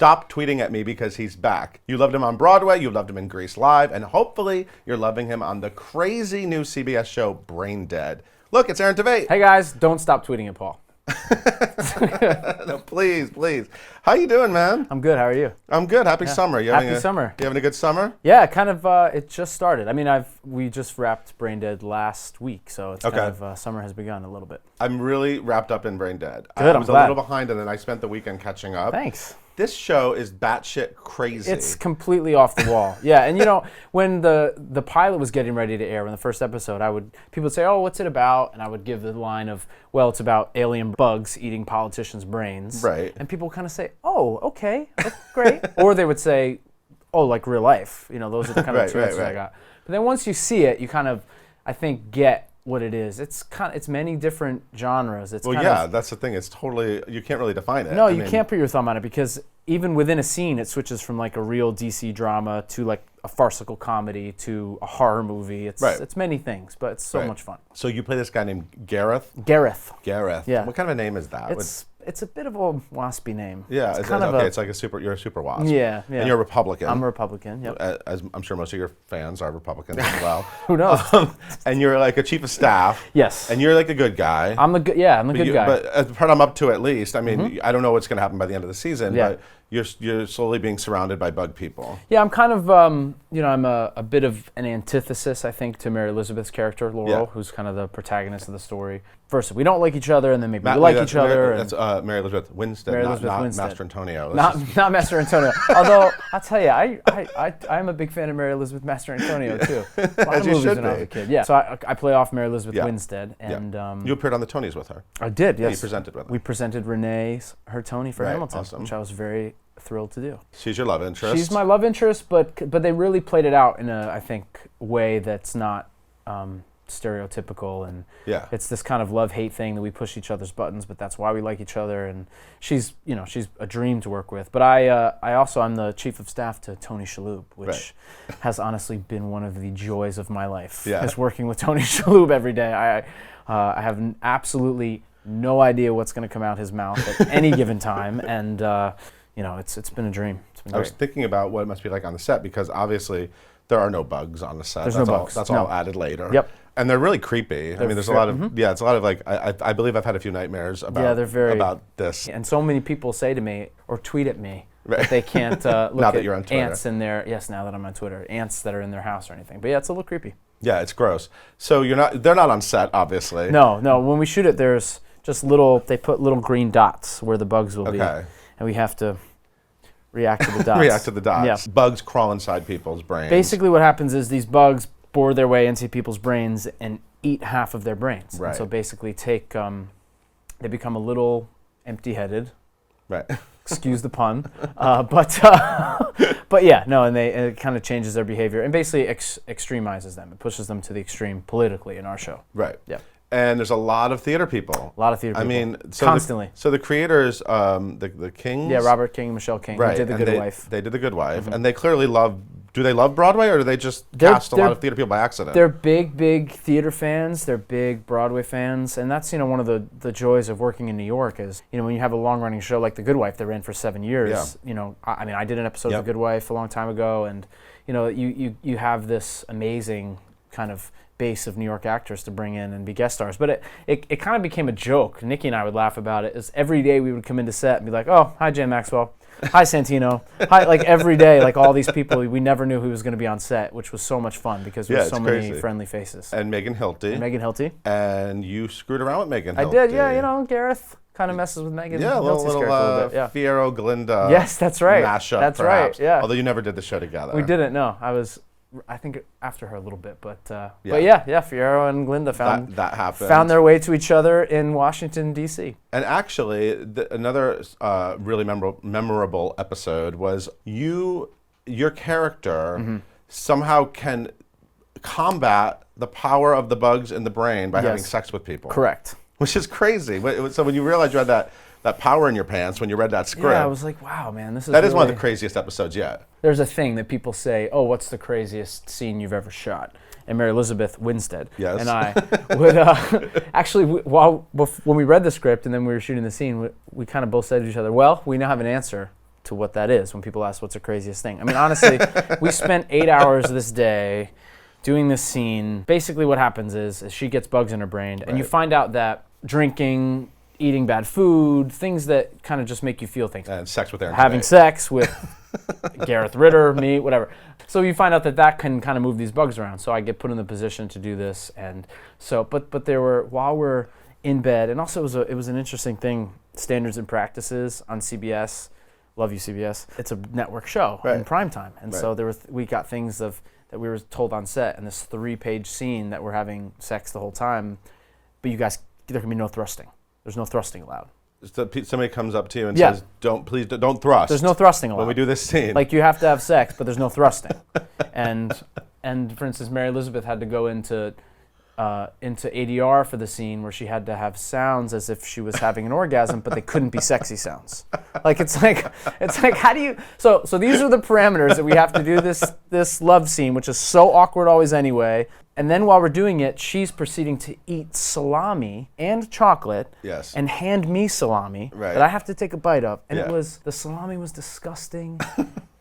stop tweeting at me because he's back. You loved him on Broadway, you loved him in Grease Live, and hopefully you're loving him on the crazy new CBS show, Brain Dead. Look, it's Aaron Tveit. Hey guys, don't stop tweeting at Paul. No, please. How you doing, man? I'm good. How are you? I'm good. Happy summer. Happy summer. You having a good summer? Yeah, kind of. It just started. I mean, we just wrapped Brain Dead last week, so it's kind of summer has begun a little bit. I'm really wrapped up in Brain Dead. Good, I was a little behind, and then I spent the weekend catching up. Thanks. This show is batshit crazy. It's completely off the wall. Yeah, and you know, when the pilot was getting ready to air, when the first episode, people would say, "Oh, what's it about?" And I would give the line of, "Well, it's about alien bugs eating politicians' brains." Right. And people would kind of say, "Oh, okay, that's great." Or they would say, "Oh, like real life." You know, those are the kind of two answers I got. But then once you see it, you kind of, I think, get what it is. It's many different genres. It's that's the thing. It's totally, you can't really define it. No, you can't put your thumb on it because even within a scene, it switches from like a real DC drama to like a farcical comedy to a horror movie. It's many things, but it's so much fun. So you play this guy named Gareth? Gareth. Yeah. What kind of a name is that? It's a bit of a waspy name. Yeah, it's like you're a super wasp. Yeah. And you're a Republican. I'm a Republican, yep. As I'm sure most of your fans are Republicans as well. Who knows? And you're like a chief of staff. Yes. And you're like a good guy. I'm the good guy. But the part I'm up to at least, I mean, I don't know what's going to happen by the end of the season, but you're slowly being surrounded by bug people. Yeah, I'm kind of, I'm a bit of an antithesis, I think, to Mary Elizabeth's character, Laurel, who's kind of the protagonist of the story. First, we don't like each other, and then maybe we like each other. That's Mary Elizabeth Winstead, not Master Antonio. Not Master Antonio. Although, I'll tell you, I'm a big fan of Mary Elizabeth Master Antonio, too. A lot of movies when I was a kid. Yeah. So I play off Mary Elizabeth Winstead. And you appeared on the Tonys with her. I did, yes. Yeah, you presented with her. We presented Renee her Tony for Hamilton, awesome. which I was very thrilled to do. She's your love interest. She's my love interest, but they really played it out in a, I think, way that's not stereotypical, and it's this kind of love-hate thing that we push each other's buttons, but that's why we like each other, and she's a dream to work with. But I'm the chief of staff to Tony Shalhoub, which has honestly been one of the joys of my life, is working with Tony Shalhoub every day. I have absolutely no idea what's going to come out his mouth at any given time, and it's been a dream. It's been great. I was thinking about what it must be like on the set, because obviously there are no bugs on the set. There's no bugs. That's all added later. Yep. And they're really creepy. I mean, there's a lot of it's a lot of like I believe I've had a few nightmares about about this. And so many people say to me or tweet at me that they can't look now that at you're on Twitter. ants in their now that I'm on Twitter, ants that are in their house or anything. But yeah, it's a little creepy. Yeah, it's gross. So they're not on set, obviously. No. When we shoot it, there's just they put little green dots where the bugs will be, and we have to react to the dots. Yeah. Bugs crawl inside people's brains. Basically what happens is these bugs bore their way into people's brains and eat half of their brains. Right. And so basically they become a little empty-headed. Right. Excuse the pun. But yeah, no, and it kind of changes their behavior and basically extremizes them. It pushes them to the extreme politically in our show. Right. Yeah. And there's a lot of theater people. I mean, constantly. So the creators, the Kings. Yeah, Robert King and Michelle King, who did The Good Wife. They did The Good Wife, and they clearly love. Do they love Broadway, or do they just cast a lot of theater people by accident? They're big theater fans. They're big Broadway fans, and that's one of the joys of working in New York is when you have a long running show like The Good Wife that ran for 7 years. Yeah. I did an episode of The Good Wife a long time ago, and you have this amazing kind of base of New York actors to bring in and be guest stars. But it kind of became a joke. Nikki and I would laugh about it. Is every day we would come into set and be like, "Oh, hi Jan Maxwell, hi Santino, hi," like every day, like all these people we never knew who was going to be on set, which was so much fun because there were so many friendly faces. And Megan Hilty. And you screwed around with Megan Hilty. I did, yeah. Gareth kind of messes with Megan. Yeah, a little Fiyero Glinda. Yes, that's right. Mashup, that's perhaps. Right. Yeah. Although you never did the show together. We didn't. No, I think after her a little bit, but Fiyero and Glinda found their way to each other in Washington D.C. And actually, another really memorable episode was your character somehow can combat the power of the bugs in the brain by having sex with people. Correct. Which is crazy. So when you realize you had that power in your pants when you read that script. Yeah, I was like, wow, man, this is That is one of the craziest episodes yet. There's a thing that people say, "Oh, what's the craziest scene you've ever shot?" And Mary Elizabeth Winstead and I would actually, when we read the script and then we were shooting the scene, we kind of both said to each other, "Well, we now have an answer to what that is when people ask what's the craziest thing. I mean, honestly, we spent 8 hours this day doing this scene. Basically what happens is she gets bugs in her brain, and you find out that drinking, eating bad food, things that kind of just make you feel things. And sex with Aaron Having Tveit. sex with Gareth Ritter, me, whatever. So you find out that can kind of move these bugs around. So I get put in the position to do this. And so, but there were, while we're in bed, and also it was an interesting thing, Standards and Practices on CBS. Love you, CBS. It's a network show in primetime. And so we got things that we were told on set, and this 3-page scene that we're having sex the whole time, but you guys, there can be no thrusting. There's no thrusting allowed. So somebody comes up to you and says, please don't thrust. There's no thrusting allowed. When we do this scene. Like, you have to have sex, but there's no thrusting. and for instance, Mary Elizabeth had to go into ADR for the scene where she had to have sounds as if she was having an orgasm, but they couldn't be sexy sounds. Like, it's like how do you? So these are the parameters that we have to do this love scene, which is so awkward always anyway. And then while we're doing it, she's proceeding to eat salami and chocolate, and hand me salami that I have to take a bite of. And the salami was disgusting,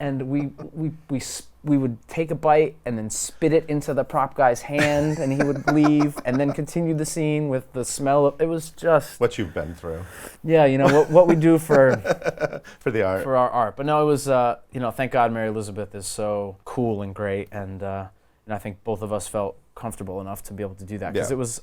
and we would take a bite and then spit it into the prop guy's hand, and he would leave, and then continue the scene with the smell of. It was just what you've been through. Yeah, what we do for the art, for our art. But no, it was thank God Mary Elizabeth is so cool and great, and I think both of us felt comfortable enough to be able to do that, because it was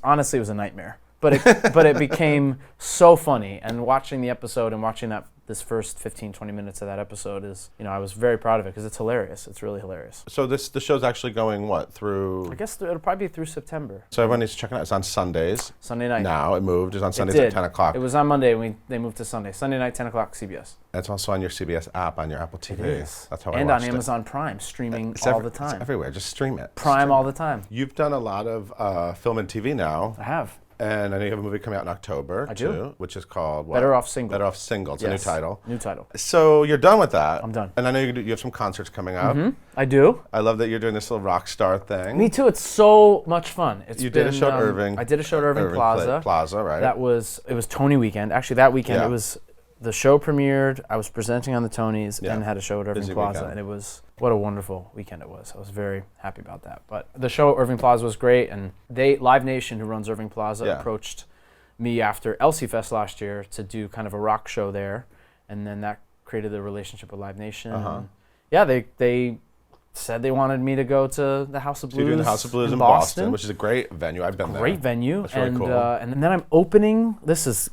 a nightmare. But it became so funny, and watching the episode and watching this first 15-20 minutes of that episode is, I was very proud of it, because it's hilarious. It's really hilarious. So the show's actually going through? I guess it'll probably be through September. So everyone needs to check it out. It's on Sundays. Sunday night. Now it moved. It's on Sundays at 10 o'clock. It was on Monday, and they moved to Sunday. Sunday night, 10 o'clock, CBS. And it's also on your CBS app on your Apple TV. It is. That's how I watched it. And on it. Amazon Prime, streaming all the time. It's everywhere. Just stream it. Prime all the time. You've done a lot of film and TV now. I have. And I know you have a movie coming out in October, too, which is called what? Better Off Single. Better Off Single. It's a new title. New title. So you're done with that. I'm done. And I know you have some concerts coming up. Mm-hmm. I do. I love that you're doing this little rock star thing. Me too. It's so much fun. You did a show at Irving. I did a show at Irving Plaza. Plaza, right? It was Tony weekend. Actually, that weekend it was. The show premiered, I was presenting on the Tonys, and had a show at Irving Plaza, and it was, what a wonderful weekend it was. I was very happy about that. But the show at Irving Plaza was great, and Live Nation, who runs Irving Plaza, approached me after Elsie Fest last year to do kind of a rock show there, and then that created the relationship with Live Nation. And they said they wanted me to go to the House of Blues. So you're doing the House of Blues in Boston, which is a great venue. I've been there. Great venue. That's really cool. And then I'm opening. This is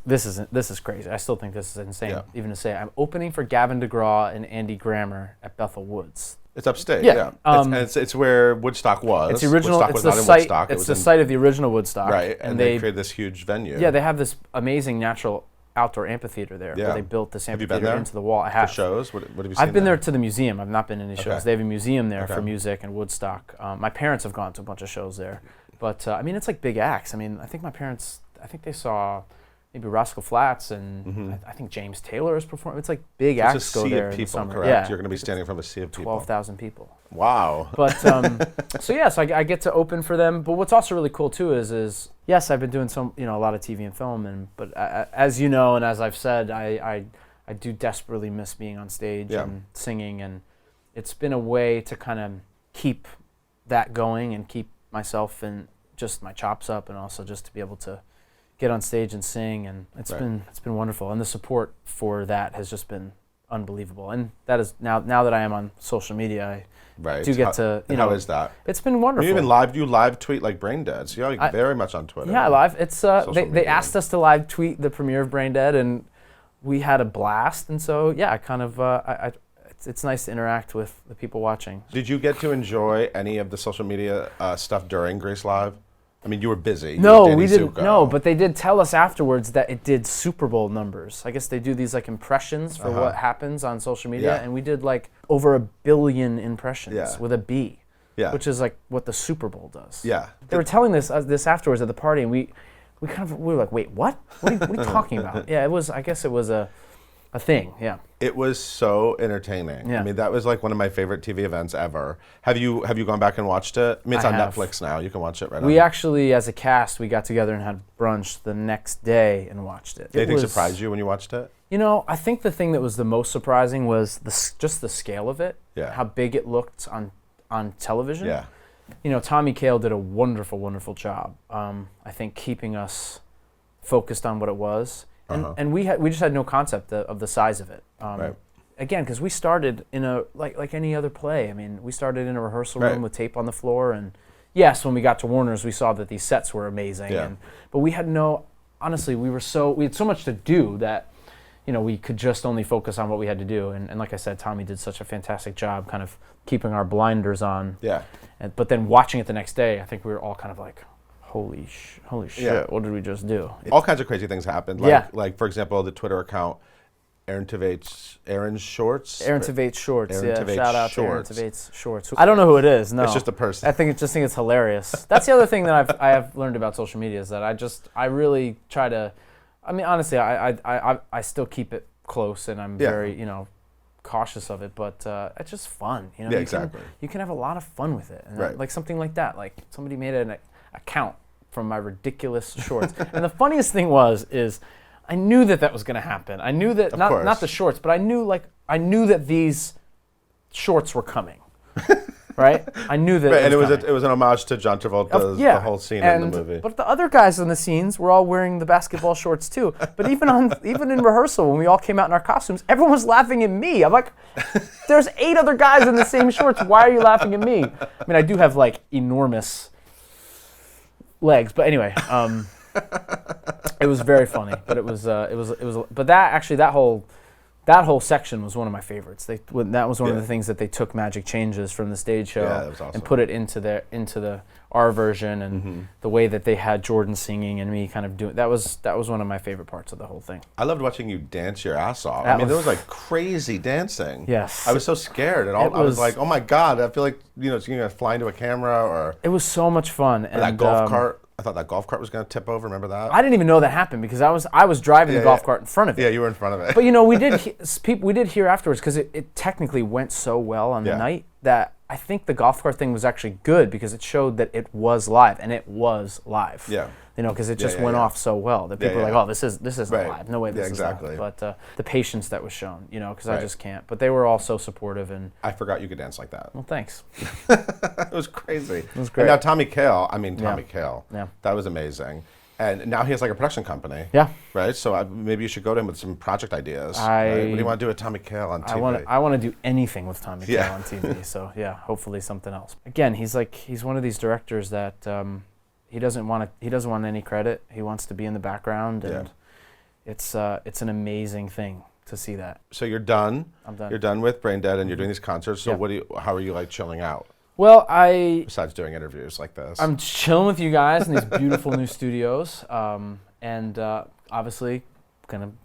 crazy. I still think this is insane, even to say. I'm opening for Gavin DeGraw and Andy Grammer at Bethel Woods. It's upstate. Yeah. It's where Woodstock was. It's the original. Woodstock it's was the not in site. Woodstock. It's the site of the original Woodstock. Right. And they created this huge venue. Yeah, they have this amazing natural outdoor amphitheater there. Where they built this amphitheater into the wall. I have. For shows? What have you seen? I've been there to the museum. I've not been in any shows. They have a museum there for music and Woodstock. My parents have gone to a bunch of shows there. But, it's like big acts. I think my parents, they saw maybe Rascal Flatts, and I think James Taylor is performing. It's like big acts go there in the summer. Correct? Yeah. You're going to be standing in front of a sea of people. 12,000 people. Wow. But so I get to open for them. But what's also really cool too is yes, I've been doing a lot of TV and film, but as you know, and as I've said, I do desperately miss being on stage and singing, and it's been a way to kind of keep that going and keep myself and just my chops up, and also just to be able to get on stage and sing, and it's been wonderful, and the support for that has just been unbelievable. And that is now that I am on social media, I do get to how is that? It's been wonderful. You live tweet like Brain Dead, so you're very much on Twitter. Yeah, live. It's they asked us to live tweet the premiere of Brain Dead, and we had a blast. And so it's nice to interact with the people watching. Did you get to enjoy any of the social media stuff during Grace Live? You were busy. No, we didn't. No, but they did tell us afterwards that it did Super Bowl numbers. I guess they do these impressions for what happens on social media, and we did over 1 billion impressions with a B, which is what the Super Bowl does. Yeah, they were telling this afterwards at the party, and we were like, wait, what? What are you talking about? Yeah, it was. I guess it was a thing. Yeah. It was so entertaining. Yeah. That was one of my favorite TV events ever. Have you gone back and watched it? It's on Netflix now. You can watch it right now. We actually, as a cast, we got together and had brunch the next day and watched it. Did anything surprise you when you watched it? You know, I think the thing that was the most surprising was just the scale of it. Yeah. How big it looked on television. Yeah. You know, Tommy Kail did a wonderful, wonderful job. I think keeping us focused on what it was, and we just had no concept of the size of it. Right. Again, because we started in a like any other play. I mean, we started in a rehearsal room with tape on the floor, and yes, when we got to Warner's, we saw that these sets were amazing. Yeah. But we had honestly, we had so much to do that, you know, we could just only focus on what we had to do. And like I said, Tommy did such a fantastic job kind of keeping our blinders on. Yeah. But then watching it the next day, I think we were all kind of like, holy shit, what did we just do? All kinds of crazy things happened. Like for example, the Twitter account, Aaron Tveit Shorts. Aaron Tveit Shorts, Aaron Tveit shout out Shorts. to Aaron Tveit Shorts. I don't know who it is, no. It's just a person. I think it's hilarious. That's the other thing that I have learned about social media is that I really try to, I mean, honestly, I still keep it close and I'm very, you know, cautious of it, but it's just fun. You know, yeah, exactly. You can have a lot of fun with it. And right. Like something like that, like somebody made an account from my ridiculous shorts. And the funniest thing is I knew that was going to happen. I knew that, not the shorts, but I knew that these shorts were coming. Right? I knew that. Right, and it was an homage to John Travolta's the whole scene in the movie. But the other guys in the scenes were all wearing the basketball shorts too. But even in rehearsal, when we all came out in our costumes, everyone was laughing at me. I'm like, there's 8 other guys in the same shorts. Why are you laughing at me? I mean, I do have like enormous legs, but anyway, it was very funny. But it was. But that whole section was one of my favorites. That was one of the things that they took Magic Changes from the stage show that was awesome. and put it into our version, and the way that they had Jordan singing and me kind of doing that was one of my favorite parts of the whole thing. I loved watching you dance your ass off. I mean, there was like crazy dancing. Yes. I was so scared, and I was like, oh my god, I feel like you're gonna fly into a camera or. It was so much fun. And that golf cart. I thought that golf cart was going to tip over. Remember that? I didn't even know that happened because I was driving the golf cart in front of it. Yeah, you were in front of it. But you know, we did hear afterwards because it technically went so well on the night that I think the golf cart thing was actually good because it showed that it was live, and it was live. Yeah. You know, because it just went off so well that people were like, "Oh, this isn't live. No way, this is live." But the patience that was shown, you know, because I just can't. But they were all so supportive, and I forgot you could dance like that. Well, thanks. It was crazy. It was great. And now Tommy Kail. Kail. Yeah. That was amazing. And now he has like a production company. Yeah. Right. So maybe you should go to him with some project ideas. Right? What do you want to do with Tommy Kail on TV? I want to do anything with Tommy Kail on TV. So yeah, hopefully something else. Again, he's one of these directors that. He doesn't want any credit. He wants to be in the background, and it's an amazing thing to see that. So you're done. I'm done. You're done with Brain Dead, and you're doing these concerts. So how are you like chilling out? Well, besides doing interviews like this, I'm chilling with you guys in these beautiful new studios, and obviously.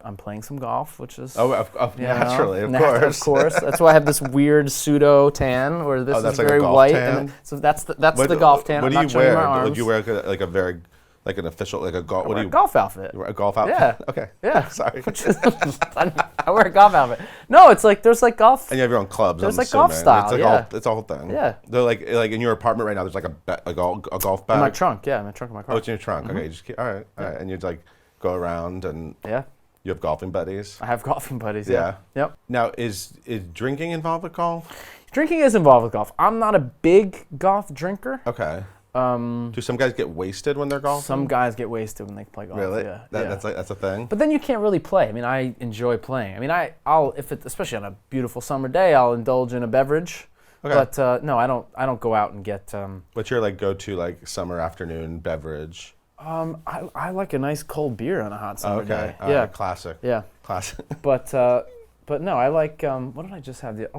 I'm playing some golf, which is naturally, of course. That's why I have this weird pseudo tan, where this is very white, and so that's the golf tan. What I'm do you wear? My arms. Do you wear like a very like an official like a golf? I wear a golf outfit. You wear a golf outfit? Yeah. Okay. Yeah. Sorry. I wear a golf outfit. No, it's like there's like golf. And you have your own clubs. There's like golf style. It's a whole thing. Yeah. They're like in your apartment right now. There's like a golf bag. In my trunk. Yeah, in my trunk of my car. Oh, it's in your trunk. Okay. You just all right. And you like go around and. Yeah. You have golfing buddies? I have golfing buddies, yeah. Yep. Now, is drinking involved with golf? Drinking is involved with golf. I'm not a big golf drinker. Okay. Do some guys get wasted when they're golfing? Some guys get wasted when they play golf. Really? Yeah. That's a thing? But then you can't really play. I mean, I enjoy playing. I mean, I'll especially on a beautiful summer day, I'll indulge in a beverage. Okay. But no, I don't go out and get. What's your like go-to like summer afternoon beverage? I like a nice cold beer on a hot summer day. Yeah, classic. Yeah, classic. But no, I like. What did I just have? The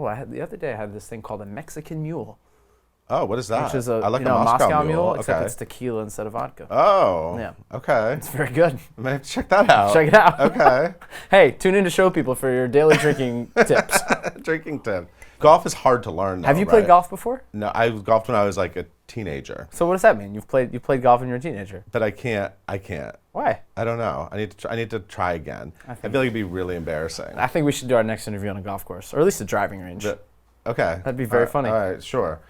other day I had this thing called a Mexican Mule. Oh, what is that? Which is I like a Moscow Mule, except it's tequila instead of vodka. Oh, yeah. Okay. It's very good. I may have to check that out. Check it out. Okay. Hey, tune in to Show People for your daily drinking tips. Drinking tip. Golf is hard to learn, though, Have you played golf before? No, I golfed when I was like a teenager. So what does that mean? You played golf when you were a teenager? But I can't. Why? I don't know. I need to try again. I feel like it'd be really embarrassing. I think we should do our next interview on a golf course, or at least a driving range. Okay. That'd be very funny. All right, sure.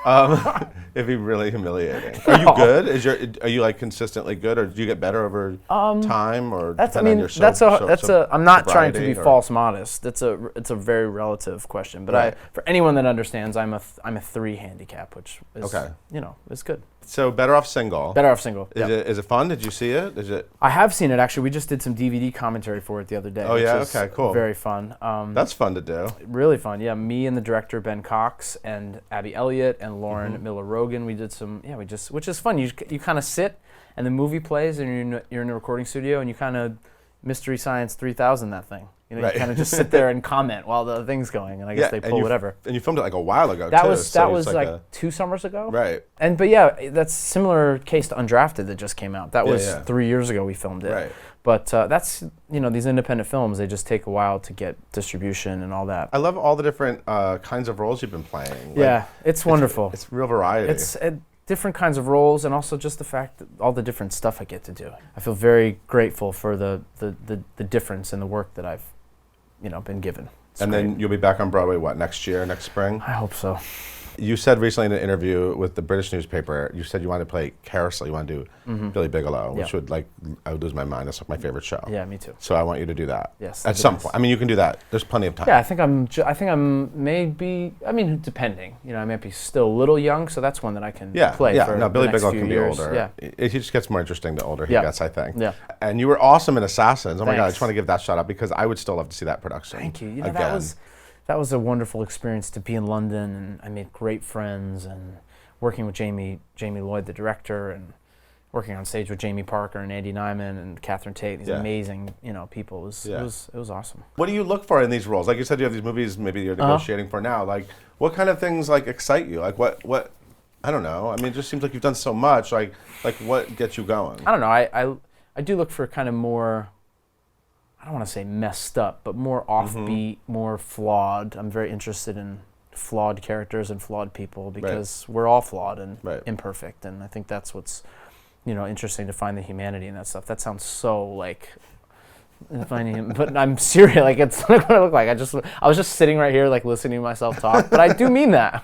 It'd be really humiliating. Are you good? Are you like consistently good, or do you get better over time, or That's, I depend on mean, your that's a. I'm not trying to be sobriety, or- false modest. It's a very relative question. But Right. for anyone that understands, I'm a 3 handicap, which is Okay. is good. So Better Off Single. Better Off Single. Is Yep. it fun? Did you see it? Is it? I have seen it actually. We just did some DVD commentary for it the other day. Oh, which yeah? is Okay, cool. Very fun. That's fun to do. Really fun. Yeah, me and the director Ben Cox and Abby Elliott and Lauren Mm-hmm. Miller Rogan. We did some. Yeah, which is fun. You kind of sit and the movie plays and you're in a recording studio and you kind of Mystery Science 3000 that thing. You know, Right. you kind of just sit there and comment while the thing's going, and I guess they and pull you- whatever. And you filmed it like a while ago. That too, was so it's like a- 2 summers ago. right. But yeah, that's similar case to Undrafted that just came out. That Yeah, was yeah. 3 years ago we filmed it. Right. But that's these independent films, they just take a while to get distribution and all that. I love all the different kinds of roles you've been playing. Like, Yeah, it's wonderful. It's real variety. It's different kinds of roles, and also just the fact that all the different stuff I get to do. I feel very grateful for the difference in the work that I've been given. It's and great. then you'll be back on Broadway, what, next year, next spring? I hope so. You said recently in an interview with the British newspaper, you said you wanted to play Carousel, you want to do Billy Bigelow, which Yeah. I would lose my mind. That's like my favorite show. Yeah, me too. So I want you to do that. Yes, At that'd be some nice. point. I mean, you can do that. There's plenty of time. Yeah, I think I'm maybe. I mean, depending. I might be still a little young, so that's one that I can play for No, Billy the next Bigelow few can be years. older. Yeah. He just gets more interesting the older he Yeah. gets, I think. Yeah. And you were awesome in Assassins. Oh my God, I Thanks. just want to give that shout out because I would still love to see that production. Thank you. Again. That was a wonderful experience to be in London, and I made great friends, and working with Jamie Lloyd, the director, and working on stage with Jamie Parker and Andy Nyman and Catherine Tate, these Yeah. amazing people. It was awesome. What do you look for in these roles? Like you said, you have these movies maybe you're negotiating for now. Like, what kind of things like excite you? Like, what? I don't know. I mean, it just seems like you've done so much. Like what gets you going? I don't know. I do look for kind of more. I don't want to say messed up, but more offbeat, more flawed. I'm very interested in flawed characters and flawed people because we're all flawed and Right. imperfect, and I think that's what's interesting, to find the humanity in that stuff. That sounds so like finding him, but I'm serious. Like, it's not what I look like. I was just sitting right here like listening to myself talk, but I do mean that.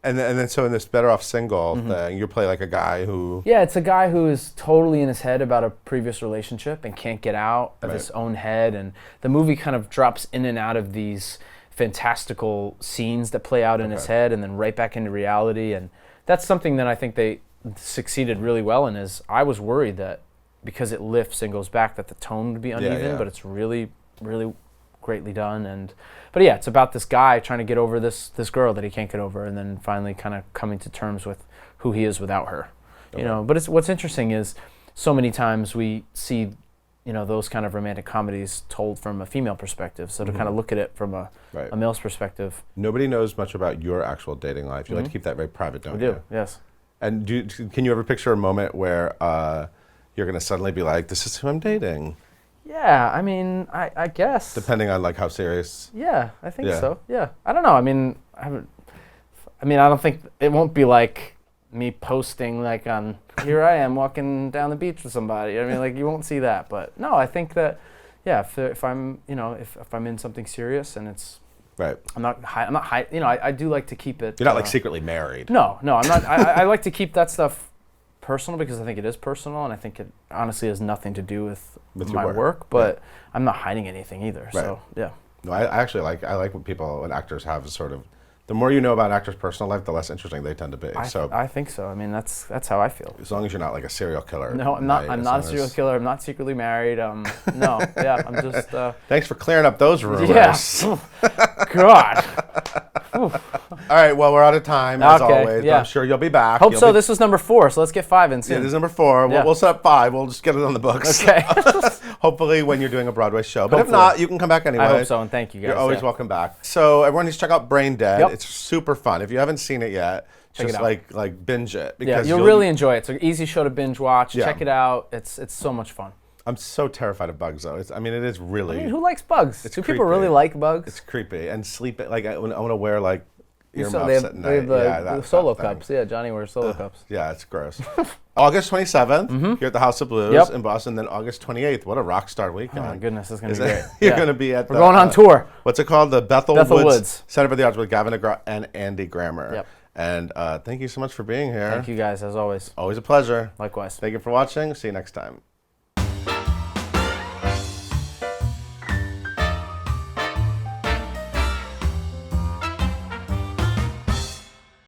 And then so in this Better Off Single thing, you play like a guy who. Yeah, it's a guy who is totally in his head about a previous relationship and can't get out of his own head. And the movie kind of drops in and out of these fantastical scenes that play out in his head and then right back into reality. And that's something that I think they succeeded really well in. Is I was worried that because it lifts and goes back that the tone would be uneven, yeah. but it's really, really greatly done. But yeah, it's about this guy trying to get over this girl that he can't get over, and then finally kind of coming to terms with who he is without her. But what's interesting is so many times we see those kind of romantic comedies told from a female perspective. So to kind of look at it from a male's perspective. Nobody knows much about your actual dating life. You like to keep that very private, don't We you? do, yes. And can you ever picture a moment where you're going to suddenly be like, this is who I'm dating? Yeah, I mean, I guess. Depending on like how serious. Yeah, I think Yeah. so. Yeah, I don't know. I mean, I don't think it won't be like me posting like on here I am walking down the beach with somebody. I mean, like you won't see that. But no, I think that if I'm if I'm in something serious and it's Right. I'm not I do like to keep it. You're not like secretly married. No, I'm not. I like to keep that stuff personal because I think it is personal, and I think it honestly has nothing to do with With your my work. work. But I'm not hiding anything either. Right. So yeah. No, I actually like when actors have sort of, the more you know about an actor's personal life, the less interesting they tend to be. I think so. I mean, that's how I feel. As long as you're not like a serial killer. No, I'm not. right? I'm As not a long serial as- killer. I'm not secretly married. No. Yeah, I'm just. Thanks for clearing up those rumors. Yeah. God. All right, well, we're out of time, as Okay, always. But yeah. I'm sure you'll be back. Hope You'll so. be- This was number 4, so let's get 5 in Yeah, soon. this is number 4. Yeah. We'll set up 5. We'll just get it on the books. Okay. Hopefully when you're doing a Broadway show. But Hopefully. if not, you can come back anyway. I hope so, and thank you guys. You're always yeah. welcome back. So everyone needs to check out Brain Dead. Yep. It's super fun. If you haven't seen it yet, Check just it out. like binge it. Yeah, Because you'll really enjoy it. It's an easy show to binge watch. Yeah. Check it out. It's so much fun. I'm so terrified of bugs, though. It is really. I mean, who likes bugs? It's Do people really creepy. like bugs? It's creepy and sleep. Like I want to wear like earmuffs at night. The solo cups. Yeah, Johnny wears solo cups. Yeah, it's gross. August 27th, here at the House of Blues in Boston. Then August 28th. What a rock star weekend. Oh my goodness, this is going to be great. You're going to be at We're going on tour. What's it called? The Bethel Woods Woods Center for the Arts with Gavin DeGraw and Andy Grammer. Yep. And thank you so much for being here. Thank you guys, as always. Always a pleasure. Likewise. Thank you for watching. See you next time.